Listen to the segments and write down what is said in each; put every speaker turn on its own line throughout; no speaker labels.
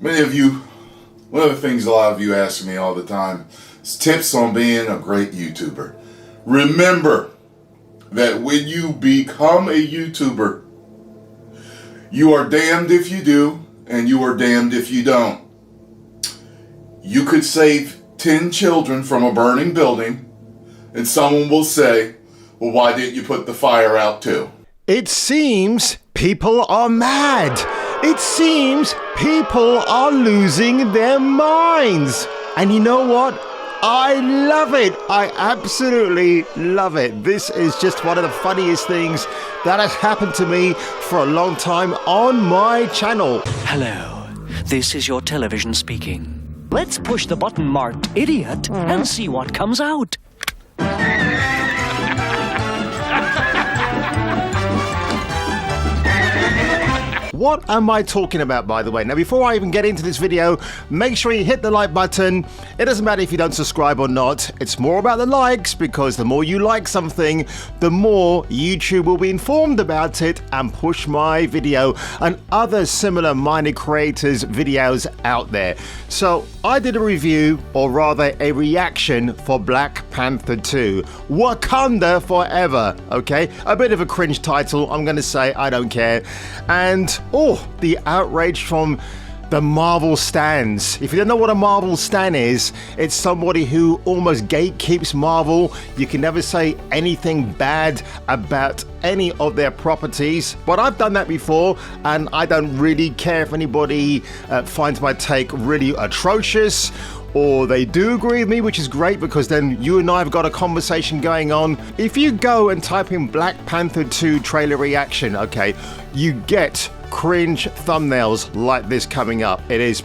One of the things a lot of you ask me all the time is tips on being a great YouTuber. Remember that when you become a YouTuber, you are damned if you do, and you are damned if you don't. You could save 10 children from a burning building, and someone will say, well, why didn't you put the fire out too?
It seems people are mad. It seems people are losing their minds. And you know what? I love it. I absolutely love it. This is just one of the funniest things that has happened to me for a long time on my channel.
Hello, this is your television speaking. Let's push the button marked idiot and see what comes out.
What am I talking about, by the way? Now, before I even get into this video, make sure you hit the like button. It doesn't matter if you don't subscribe or not. It's more about the likes, because the more you like something, the more YouTube will be informed about it and push my video and other similar minded creators' videos out there. So I did a review, or rather a reaction, for Black Panther 2. Wakanda Forever, okay? A bit of a cringe title, I'm gonna say, I don't care. And the outrage from the Marvel stans. If you don't know what a Marvel stan is, it's somebody who almost gatekeeps Marvel. You can never say anything bad about any of their properties. But I've done that before, and I don't really care if anybody finds my take really atrocious, or they do agree with me, which is great, because then you and I have got a conversation going on. If you go and type in Black Panther 2 trailer reaction, okay, you get cringe thumbnails like this coming up. It's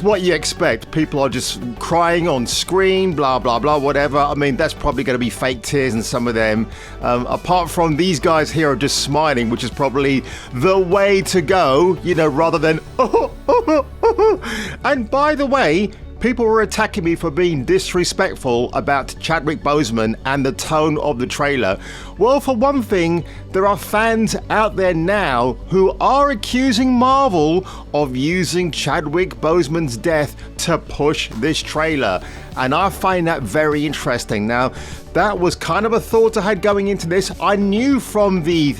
what you expect. People are just crying on screen, blah, blah, blah, whatever. I mean, that's probably going to be fake tears in some of them. Apart from these guys here are just smiling, which is probably the way to go, you know, rather than, And by the way, people were attacking me for being disrespectful about Chadwick Boseman and the tone of the trailer. Well, for one thing, there are fans out there now who are accusing Marvel of using Chadwick Boseman's death to push this trailer. And I find that very interesting. Now, that was kind of a thought I had going into this. I knew from the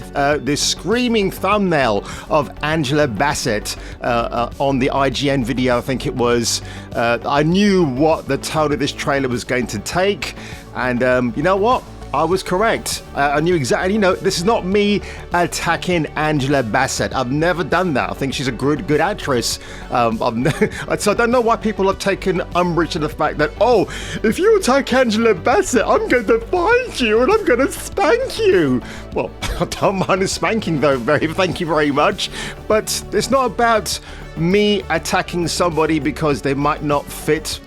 screaming thumbnail of Angela Bassett on the IGN video, I think it was, I knew what the tone of this trailer was going to take. And you know what? I was correct. I knew exactly, you know, this is not me attacking Angela Bassett. I've never done that. I think she's a good actress. So I don't know why people have taken umbrage to the fact that, oh, if you attack Angela Bassett, I'm going to find you and I'm going to spank you. Well, I don't mind a spanking though, thank you very much. But it's not about me attacking somebody because they might not fit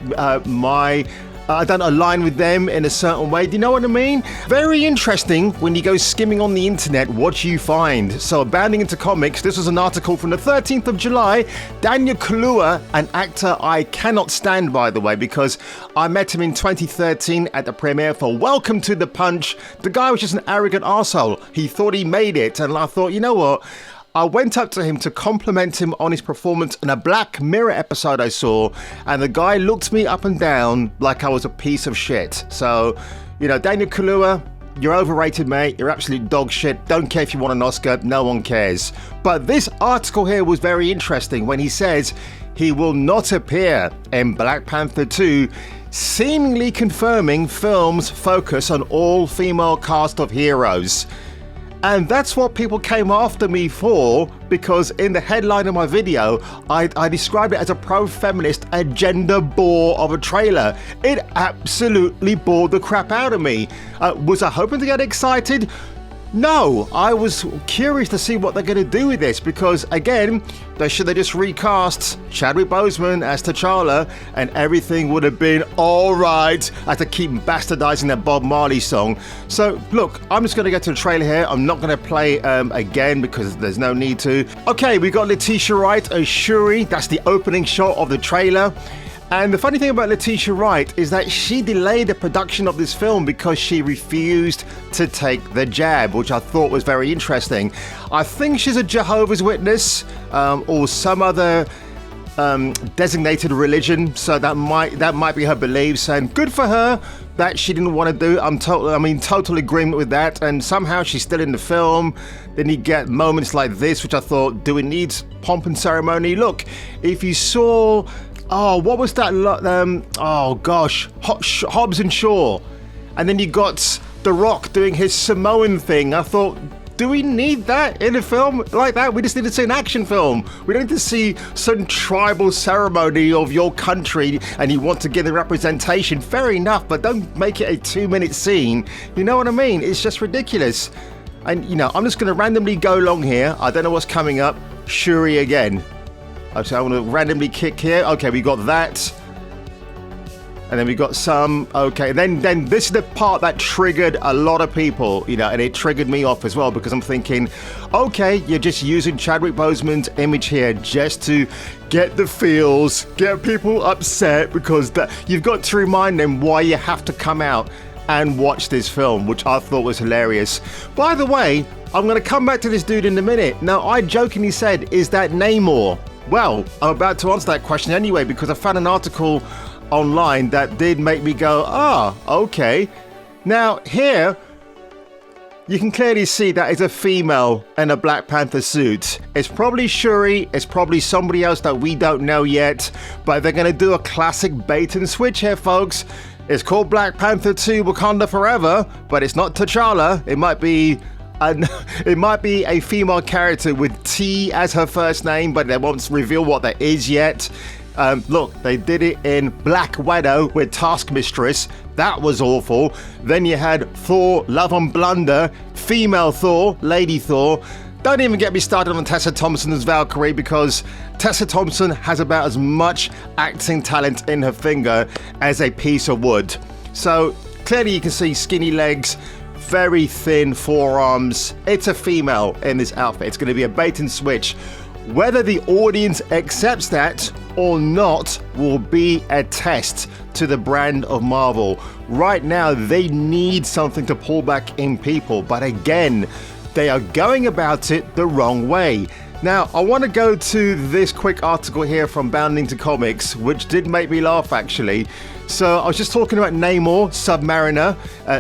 I don't align with them in a certain way. Do you know what I mean? Very interesting when you go skimming on the internet what you find. So bounding into comics, this was an article from the 13th of July. Daniel Kaluuya, an actor I cannot stand, by the way, because I met him in 2013 at the premiere for Welcome to the Punch. The guy was just an arrogant arsehole. He thought he made it, and I thought, you know what? I went up to him to compliment him on his performance in a Black Mirror episode I saw, and the guy looked me up and down like I was a piece of shit. So, you know, Daniel Kaluuya, you're overrated, mate. You're absolute dog shit. Don't care if you want an Oscar. No one cares. But this article here was very interesting when he says he will not appear in Black Panther 2, seemingly confirming film's focus on all-female cast of heroes. And that's what people came after me for, because in the headline of my video, I described it as a pro-feminist agenda bore of a trailer. It absolutely bored the crap out of me. Was I hoping to get excited? No, I was curious to see what they're going to do with this, because again, they should have just recast Chadwick Boseman as T'Challa and everything would have been alright. I had to keep bastardizing that Bob Marley song. So look, I'm just going to get to the trailer here. I'm not going to play again because there's no need to. Okay, we got Letitia Wright as Shuri. That's the opening shot of the trailer. And the funny thing about Letitia Wright is that she delayed the production of this film because she refused to take the jab, which I thought was very interesting. I think she's a Jehovah's Witness or some other designated religion, so that might be her beliefs, and good for her that she didn't want to do. Total agreement with that, and somehow she's still in the film. Then you get moments like this, which I thought, do it need pomp and ceremony? Look, if you saw, what was that? Hobbs and Shaw, and then you got The Rock doing his Samoan thing. I thought, do we need that in a film like that? We just need to see an action film. We don't need to see some tribal ceremony of your country and you want to get the representation. Fair enough, but don't make it a 2-minute scene. You know what I mean? It's just ridiculous. And, I'm just going to randomly go along here. I don't know what's coming up. Shuri again. So I want to randomly kick here. Okay, we got that. And then we got some, okay, then this is the part that triggered a lot of people, and it triggered me off as well, because I'm thinking, okay, you're just using Chadwick Boseman's image here just to get the feels, get people upset, because you've got to remind them why you have to come out and watch this film, which I thought was hilarious. By the way, I'm going to come back to this dude in a minute. Now, I jokingly said, is that Namor? Well, I'm about to answer that question anyway, because I found an article online that did make me go, okay. Now here you can clearly see that it's a female in a Black Panther suit. It's probably Shuri, it's probably somebody else that we don't know yet, but they're going to do a classic bait and switch here, folks. It's called Black Panther 2 Wakanda Forever, but it's not T'Challa. It might be a female character with T as her first name, but they won't reveal what that is yet. Look, they did it in Black Widow with Taskmistress. That was awful. Then you had Thor, Love and Blunder, female Thor, Lady Thor. Don't even get me started on Tessa Thompson as Valkyrie, because Tessa Thompson has about as much acting talent in her finger as a piece of wood. So clearly you can see skinny legs, very thin forearms. It's a female in this outfit. It's going to be a bait and switch. Whether the audience accepts that or not will be a test to the brand of Marvel. Right now, they need something to pull back in people, but again, they are going about it the wrong way. Now, I want to go to this quick article here from Bounding to Comics, which did make me laugh, actually. So I was just talking about Namor, Submariner.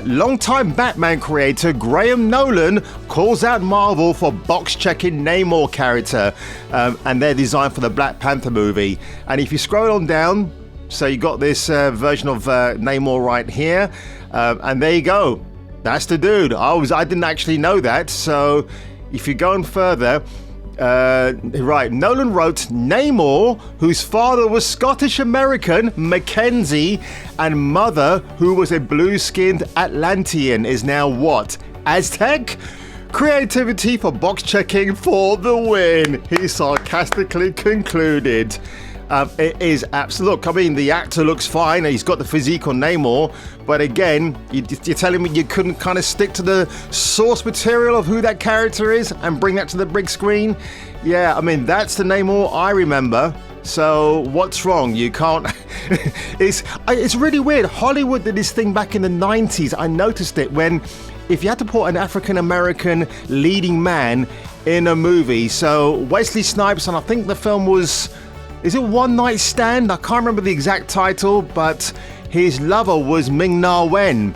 Longtime Batman creator Graham Nolan calls out Marvel for box-checking Namor character and their design for the Black Panther movie. And if you scroll on down, so you got this version of Namor right here, and there you go. That's the dude. I didn't actually know that. So if you're going further, right, Nolan wrote Namor, whose father was Scottish American, Mackenzie, and mother, who was a blue-skinned Atlantean, is now what? Aztec? Creativity for box checking for the win, he sarcastically concluded. It is absolute. Look, I mean, the actor looks fine. He's got the physique on Namor. But again, you're telling me you couldn't kind of stick to the source material of who that character is and bring that to the big screen? Yeah, I mean, that's the Namor I remember. So what's wrong? You can't... It's really weird. Hollywood did this thing back in the 90s. I noticed it when... If you had to put an African-American leading man in a movie. So Wesley Snipes, and I think the film was... Is it One Night Stand? I can't remember the exact title, but his lover was Ming-Na Wen.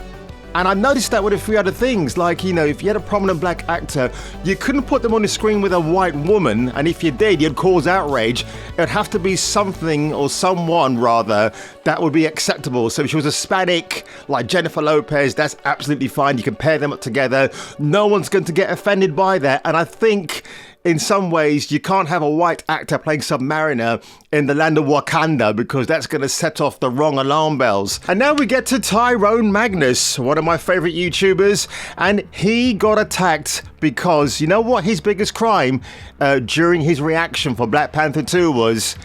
And I noticed that with a few other things, like, if you had a prominent black actor, you couldn't put them on the screen with a white woman, and if you did, you'd cause outrage. It'd have to be something, or someone rather, that would be acceptable. So if she was Hispanic, like Jennifer Lopez, that's absolutely fine. You can pair them up together. No one's going to get offended by that. And I think... in some ways, you can't have a white actor playing Submariner in the land of Wakanda, because that's going to set off the wrong alarm bells. And now we get to Tyrone Magnus, one of my favorite YouTubers, and he got attacked because, you know what his biggest crime during his reaction for Black Panther 2 was?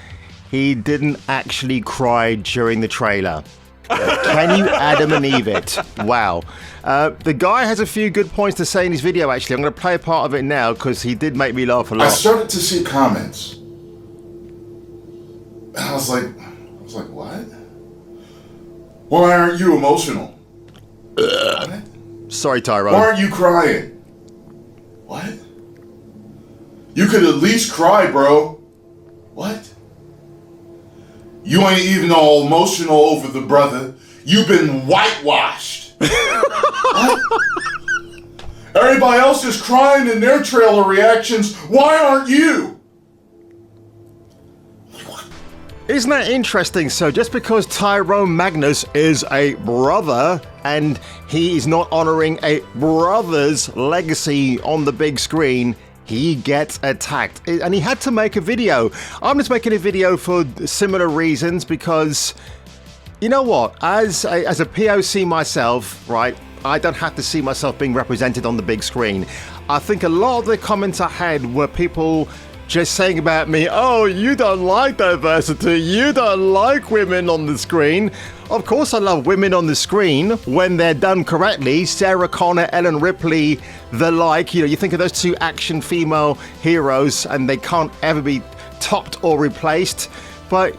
He didn't actually cry during the trailer. Can you Adam and Eve it? Wow. The guy has a few good points to say in his video, actually. I'm going to play a part of it now because he did make me laugh a lot.
I started to see comments. And I was like, what? Why aren't you emotional? What?
Sorry, Tyrone.
Why aren't you crying? What? You could at least cry, bro. What? You ain't even all emotional over the brother. You've been whitewashed. Right? Everybody else is crying in their trailer reactions. Why aren't you?
Isn't that interesting? So just because Tyrone Magnus is a brother and he is not honoring a brother's legacy on the big screen, he gets attacked. And he had to make a video. I'm just making a video for similar reasons because, you know what, as a POC myself, right, I don't have to see myself being represented on the big screen. I think a lot of the comments I had were people just saying about me, oh, you don't like diversity, you don't like women on the screen. Of course I love women on the screen when they're done correctly. Sarah Connor, Ellen Ripley, the like. You know, you think of those two action female heroes and they can't ever be topped or replaced. But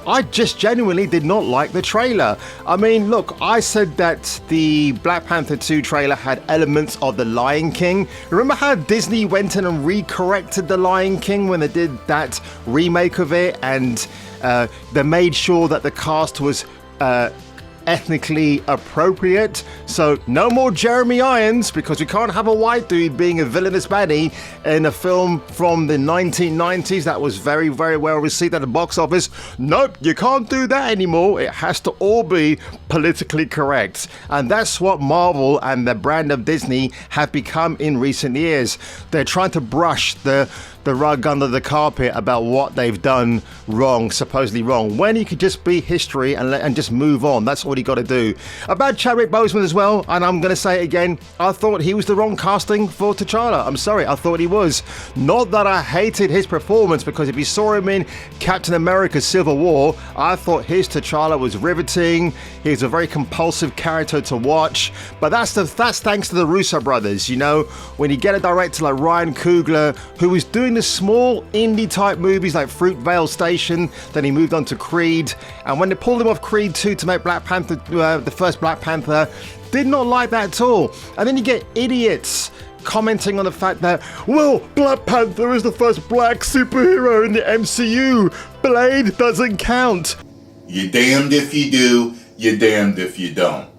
I just genuinely did not like the trailer. I mean, look, I said that the Black Panther 2 trailer had elements of The Lion King. Remember how Disney went in and recorrected The Lion King when they did that remake of it, and they made sure that the cast was ethnically appropriate? So no more Jeremy Irons, because we can't have a white dude being a villainous baddie in a film from the 1990s that was very, very well received at the box office. Nope, you can't do that anymore. It has to all be politically correct. And that's what Marvel and the brand of Disney have become in recent years. They're trying to brush the rug under the carpet about what they've done wrong, supposedly wrong, when you could just be history and just move on. That's all you got to do. About Chadwick Boseman as well, and I'm going to say it again, I thought he was the wrong casting for T'Challa. I'm sorry, I thought he was. Not that I hated his performance, because if you saw him in Captain America Civil War, I thought his T'Challa was riveting. He's a very compulsive character to watch, but that's thanks to the Russo brothers. You know, when you get a director like Ryan Coogler, who was doing the small indie type movies like Fruitvale Station, then he moved on to Creed, and when they pulled him off Creed 2 to make Black Panther, the first Black Panther, did not like that at all. And then you get idiots commenting on the fact that, well, Black Panther is the first black superhero in the MCU. Blade doesn't count.
You're damned if you do, you're damned if you don't.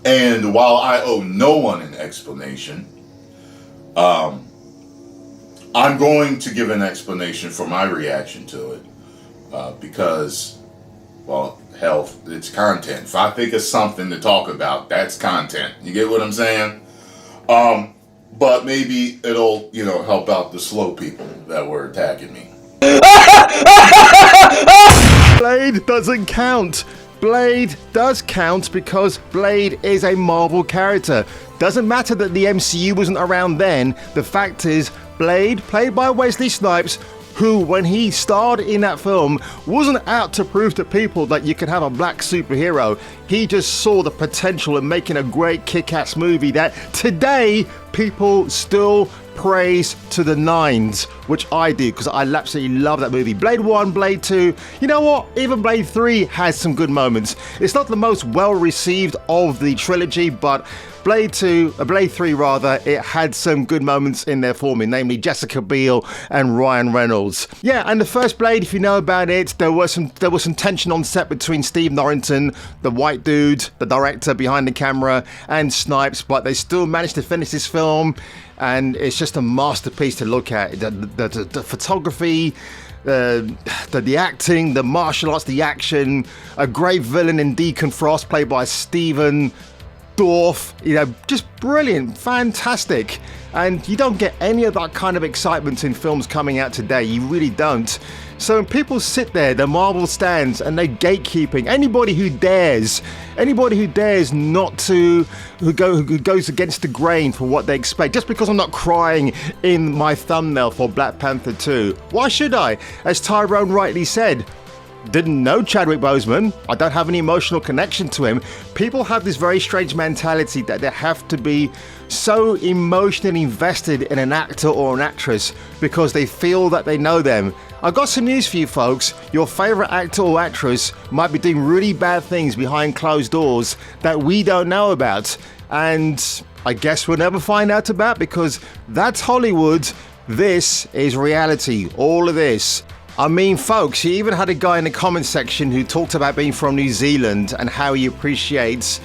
And while I owe no one an explanation, I'm going to give an explanation for my reaction to it, because, well, hell, it's content. If I think of something to talk about, that's content. You get what I'm saying? But maybe it'll, help out the slow people that were attacking me.
Blade doesn't count. Blade does count because Blade is a Marvel character. Doesn't matter that the MCU wasn't around then. The fact is, Blade, played by Wesley Snipes, who, when he starred in that film, wasn't out to prove to people that you could have a black superhero. He just saw the potential in making a great kick-ass movie that today people still praise to the nines, which I do, because I absolutely love that movie. Blade 1, Blade 2, you know what? Even Blade 3 has some good moments. It's not the most well-received of the trilogy, but Blade 3 rather, it had some good moments in there for me, namely Jessica Biel and Ryan Reynolds. Yeah, and the first Blade, if you know about it, there was some tension on set between Steve Norrington, the white dude, the director behind the camera, and Snipes, but they still managed to finish this film, and it's just a masterpiece to look at. The photography, the acting, the martial arts, the action, a great villain in Deacon Frost, played by Stephen Dorff, just brilliant, fantastic. And you don't get any of that kind of excitement in films coming out today. You really don't. So when people sit there, the Marvel stands, and they're gatekeeping anybody who dares not to, who goes against the grain for what they expect. Just because I'm not crying in my thumbnail for Black Panther 2, why should I? As Tyrone rightly said, didn't know Chadwick Boseman. I don't have any emotional connection to him. People have this very strange mentality that they have to be so emotionally invested in an actor or an actress because they feel that they know them. I've got some news for you folks. Your favorite actor or actress might be doing really bad things behind closed doors that we don't know about. And I guess we'll never find out about, because that's Hollywood. This is reality. All of this. I mean, folks, you even had a guy in the comment section who talked about being from New Zealand and how he appreciates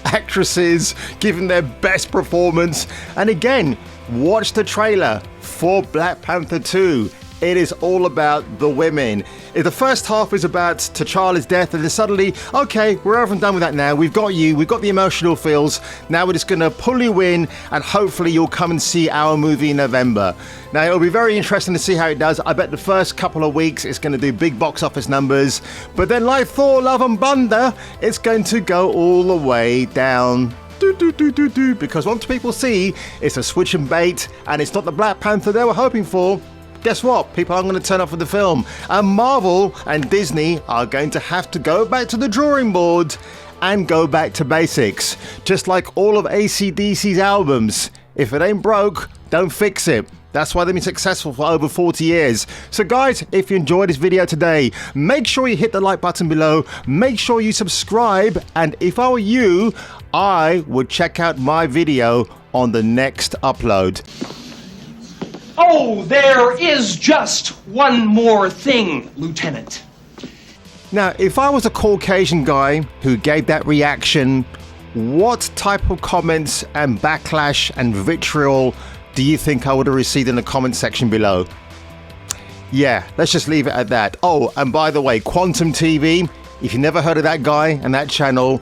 actresses giving their best performance. And again, watch the trailer for Black Panther 2. It is all about the women. If the first half is about T'Challa's death, and then suddenly, okay, we're over and done with that now. We've got you. We've got the emotional feels. Now we're just going to pull you in, and hopefully you'll come and see our movie in November. Now, it'll be very interesting to see how it does. I bet the first couple of weeks it's going to do big box office numbers. But then, like Thor, Love and Thunder, it's going to go all the way down. Because once people see it's a switch and bait, and it's not the Black Panther they were hoping for, guess what? People aren't going to turn up for the film. And Marvel and Disney are going to have to go back to the drawing board and go back to basics. Just like all of AC/DC's albums. If it ain't broke, don't fix it. That's why they've been successful for over 40 years. So guys, if you enjoyed this video today, make sure you hit the like button below. Make sure you subscribe. And if I were you, I would check out my video on the next upload.
Oh, there is just one more thing, Lieutenant.
Now, if I was a Caucasian guy who gave that reaction, what type of comments and backlash and vitriol do you think I would have received in the comment section below? Yeah, let's just leave it at that. Oh, and by the way, Quantum TV, if you never heard of that guy and that channel,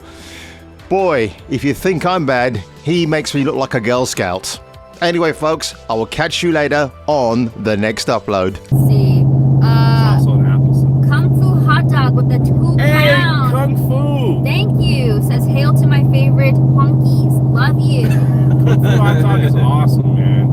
boy, if you think I'm bad, he makes me look like a Girl Scout. Anyway, folks, I will catch you later on the next upload.
See, Kung Fu hot dog with the 2 pounds.
Kung Fu!
Thank you. Says hail to my favorite honkies. Love you.
Kung Fu hot dog is awesome, man.